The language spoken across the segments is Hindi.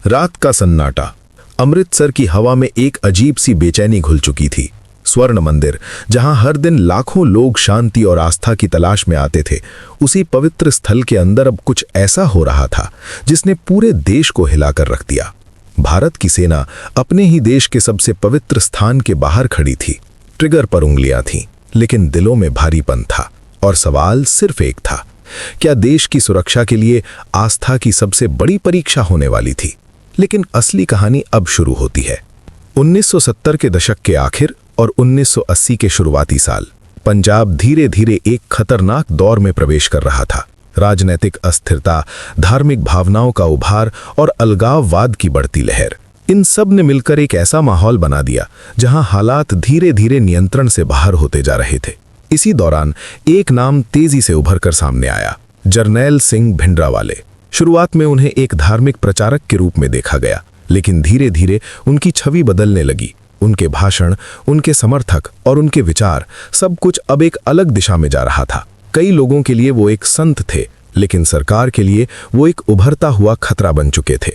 रात का सन्नाटा। अमृतसर की हवा में एक अजीब सी बेचैनी घुल चुकी थी। स्वर्ण मंदिर, जहां हर दिन लाखों लोग शांति और आस्था की तलाश में आते थे, उसी पवित्र स्थल के अंदर अब कुछ ऐसा हो रहा था जिसने पूरे देश को हिलाकर रख दिया। भारत की सेना अपने ही देश के सबसे पवित्र स्थान के बाहर खड़ी थी। ट्रिगर पर उंगलियां थीं, लेकिन दिलों में भारीपन था। और सवाल सिर्फ एक था, क्या देश की सुरक्षा के लिए आस्था की सबसे बड़ी परीक्षा होने वाली थी? लेकिन असली कहानी अब शुरू होती है। 1970 के दशक के आखिर और 1980 के शुरुआती साल, पंजाब धीरे धीरे एक खतरनाक दौर में प्रवेश कर रहा था। राजनीतिक अस्थिरता, धार्मिक भावनाओं का उभार और अलगाववाद की बढ़ती लहर, इन सब ने मिलकर एक ऐसा माहौल बना दिया जहां हालात धीरे धीरे नियंत्रण से बाहर होते जा रहे थे। इसी दौरान एक नाम तेजी से उभरकर सामने आया, जरनैल सिंह भिंडरावाले। शुरुआत में उन्हें एक धार्मिक प्रचारक के रूप में देखा गया, लेकिन धीरे धीरे उनकी छवि बदलने लगी। उनके भाषण, उनके समर्थक और उनके विचार, सब कुछ अब एक अलग दिशा में जा रहा था। कई लोगों के लिए वो एक संत थे, लेकिन सरकार के लिए वो एक उभरता हुआ खतरा बन चुके थे।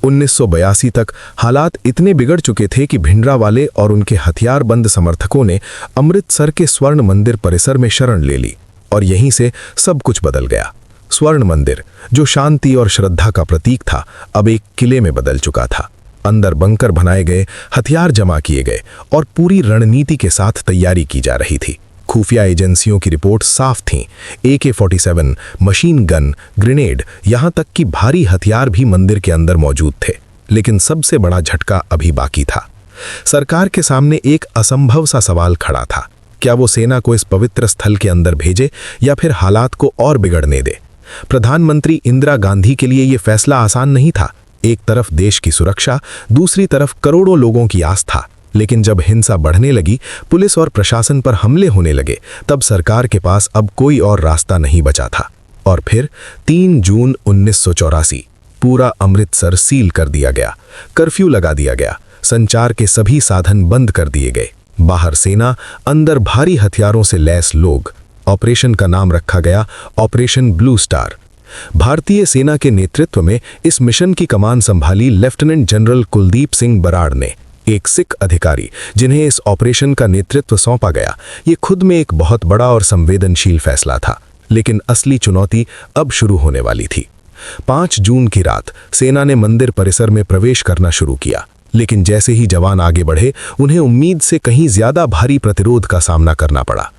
1982 तक हालात इतने बिगड़ चुके थे कि भिंडरावाले और उनके हथियारबंद समर्थकों ने अमृतसर के स्वर्ण मंदिर परिसर में शरण ले ली, और यहीं से सब कुछ बदल गया। स्वर्ण मंदिर, जो शांति और श्रद्धा का प्रतीक था, अब एक किले में बदल चुका था। अंदर बंकर बनाए गए, हथियार जमा किए गए और पूरी रणनीति के साथ तैयारी की जा रही थी। खुफिया एजेंसियों की रिपोर्ट साफ थीं। AK-47, मशीन गन, ग्रेनेड, यहां तक कि भारी हथियार भी मंदिर के अंदर मौजूद थे। लेकिन सबसे बड़ा झटका अभी बाकी था। सरकार के सामने एक असंभव सा सवाल खड़ा था। क्या वो सेना को इस पवित्र स्थल के अंदर भेजे या फिर हालात को और बिगड़ने दे? प्रधानमंत्री इंदिरा गांधी के लिए यह फैसला आसान नहीं था। एक तरफ देश की सुरक्षा, दूसरी तरफ करोड़ों लोगों की आस्था। लेकिन जब हिंसा बढ़ने लगी, पुलिस और प्रशासन पर हमले होने लगे, तब सरकार के पास अब कोई और रास्ता नहीं बचा था। और फिर 3 जून 1984, पूरा अमृतसर सील कर दिया गया। कर्फ्यू लगा दिया गया, संचार के सभी साधन बंद कर दिए गए। बाहर सेना, अंदर भारी हथियारों से लैस लोग। ऑपरेशन का नाम रखा गया ऑपरेशन ब्लू स्टार। भारतीय सेना के नेतृत्व में इस मिशन की कमान संभाली लेफ्टिनेंट जनरल कुलदीप सिंह बराड़ ने, एक सिख अधिकारी जिन्हें इस ऑपरेशन का नेतृत्व सौंपा गया। ये खुद में एक बहुत बड़ा और संवेदनशील फैसला था। लेकिन असली चुनौती अब शुरू होने वाली थी। 5 जून की रात सेना ने मंदिर परिसर में प्रवेश करना शुरू किया। लेकिन जैसे ही जवान आगे बढ़े, उन्हें उम्मीद से कहीं ज्यादा भारी प्रतिरोध का सामना करना पड़ा।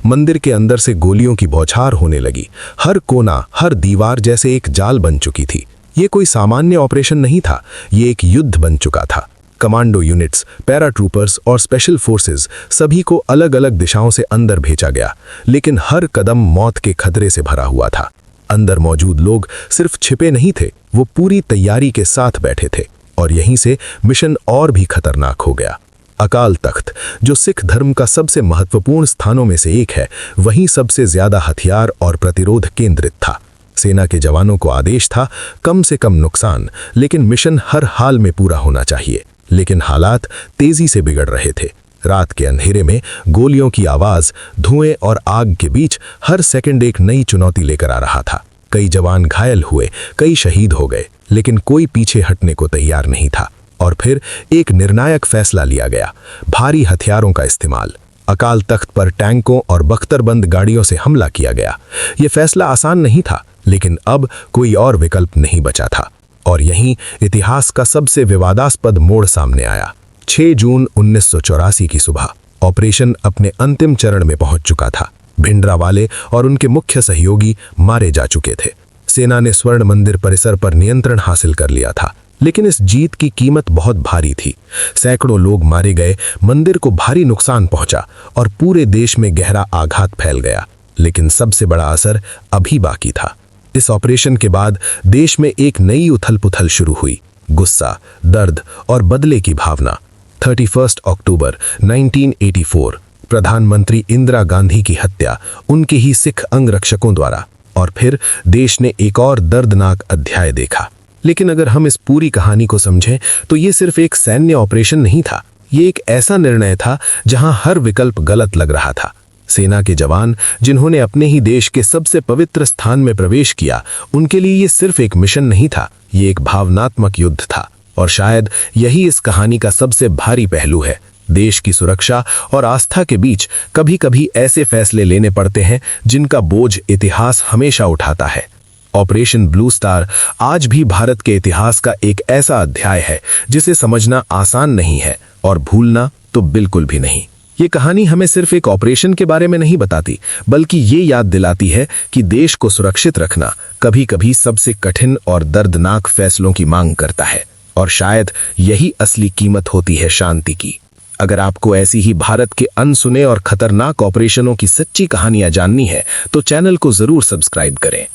मंदिर के अंदर से गोलियों की बौछार होने लगी। हर कोना, हर दीवार जैसे एक जाल बन चुकी थी। ये कोई सामान्य ऑपरेशन नहीं था, ये एक युद्ध बन चुका था। कमांडो यूनिट्स, पैराट्रूपर्स और स्पेशल फोर्सेस, सभी को अलग अलग दिशाओं से अंदर भेजा गया। लेकिन हर कदम मौत के खतरे से भरा हुआ था। अंदर मौजूद लोग सिर्फ छिपे नहीं थे, वो पूरी तैयारी के साथ बैठे थे। और यहीं से मिशन और भी खतरनाक हो गया। अकाल तख्त, जो सिख धर्म का सबसे महत्वपूर्ण स्थानों में से एक है, वहीं सबसे ज्यादा हथियार और प्रतिरोध केंद्रित था। सेना के जवानों को आदेश था, कम से कम नुकसान, लेकिन मिशन हर हाल में पूरा होना चाहिए। लेकिन हालात तेजी से बिगड़ रहे थे। रात के अंधेरे में गोलियों की आवाज, धुएं और आग के बीच हर सेकंड एक नई चुनौती लेकर आ रहा था। कई जवान घायल हुए, कई शहीद हो गए, लेकिन कोई पीछे हटने को तैयार नहीं था। और फिर एक निर्णायक फैसला लिया गया, भारी हथियारों का इस्तेमाल। अकाल तख्त पर टैंकों और बख्तरबंद गाड़ियों से हमला किया गया। यह फैसला आसान नहीं था, लेकिन अब कोई और विकल्प नहीं बचा था। और यहीं इतिहास का सबसे विवादास्पद मोड़ सामने आया। 6 जून 1984 की सुबह ऑपरेशन अपने अंतिम चरण में पहुंच चुका था। भिंडरावाले और उनके मुख्य सहयोगी मारे जा चुके थे। सेना ने स्वर्ण मंदिर परिसर पर नियंत्रण हासिल कर लिया था, लेकिन इस जीत की कीमत बहुत भारी थी। सैकड़ों लोग मारे गए, मंदिर को भारी नुकसान पहुंचा और पूरे देश में गहरा आघात फैल गया। लेकिन सबसे बड़ा असर अभी बाकी था। इस ऑपरेशन के बाद देश में एक नई उथल-पुथल शुरू हुई। गुस्सा, दर्द और बदले की भावना। 31 अक्टूबर 1984, प्रधानमंत्री इंदिरा गांधी की हत्या उनके ही सिख अंगरक्षकों द्वारा। और फिर देश ने एक और दर्दनाक अध्याय देखा। लेकिन अगर हम इस पूरी कहानी को समझें, तो ये सिर्फ एक सैन्य ऑपरेशन नहीं था। ये एक ऐसा निर्णय था जहां हर विकल्प गलत लग रहा था। सेना के जवान, जिन्होंने अपने ही देश के सबसे पवित्र स्थान में प्रवेश किया, उनके लिए ये सिर्फ एक मिशन नहीं था, ये एक भावनात्मक युद्ध था। और शायद यही इस कहानी का सबसे भारी पहलू है। देश की सुरक्षा और आस्था के बीच कभी कभी ऐसे फैसले लेने पड़ते हैं जिनका बोझ इतिहास हमेशा उठाता है। ऑपरेशन ब्लू स्टार आज भी भारत के इतिहास का एक ऐसा अध्याय है जिसे समझना आसान नहीं है और भूलना तो बिल्कुल भी नहीं। ये कहानी हमें सिर्फ एक ऑपरेशन के बारे में नहीं बताती, बल्कि ये याद दिलाती है कि देश को सुरक्षित रखना कभी कभी सबसे कठिन और दर्दनाक फैसलों की मांग करता है, और शायद यही असली कीमत होती है शांति की। अगर आपको ऐसी ही भारत के अनसुने और खतरनाक ऑपरेशनों की सच्ची कहानियां जाननी है तो चैनल को जरूर सब्सक्राइब करें।